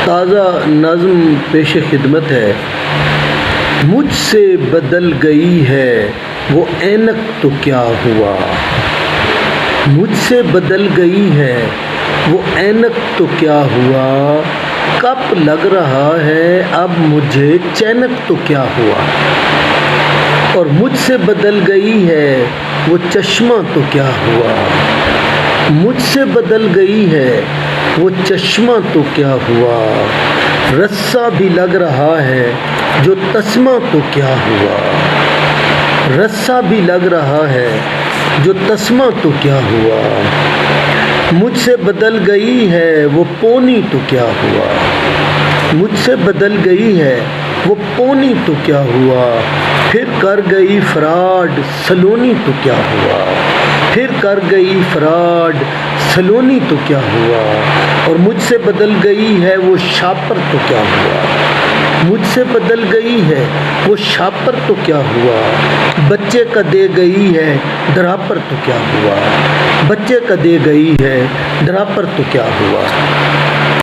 تازہ نظم پیش خدمت ہے۔ مجھ سے بدل گئی ہے وہ اینک تو کیا ہوا، مجھ سے بدل گئی ہے وہ اینک تو کیا ہوا، کپ لگ رہا ہے اب مجھے چینک تو کیا ہوا، اور مجھ سے بدل گئی ہے وہ چشمہ تو کیا ہوا، مجھ سے بدل گئی ہے وہ چشمہ تو کیا ہوا، رسہ بھی لگ رہا ہے جو تسمہ تو کیا ہوا، رسہ بھی لگ رہا ہے جو تسمہ تو کیا ہوا، مجھ سے بدل گئی ہے وہ پونی تو کیا ہوا، مجھ سے بدل گئی ہے وہ پونی تو کیا ہوا، پھر کر گئی فراڈ سلونی تو کیا ہوا، پھر کر گئی فراڈ سلونی تو کیا ہوا، اور مجھ سے بدل گئی ہے وہ شاپر تو کیا ہوا، مجھ سے بدل گئی ہے وہ شاپر تو کیا ہوا، بچے کا دے گئی ہے ڈراپر تو کیا ہوا، بچے کا دے گئی ہے ڈراپر تو کیا ہوا۔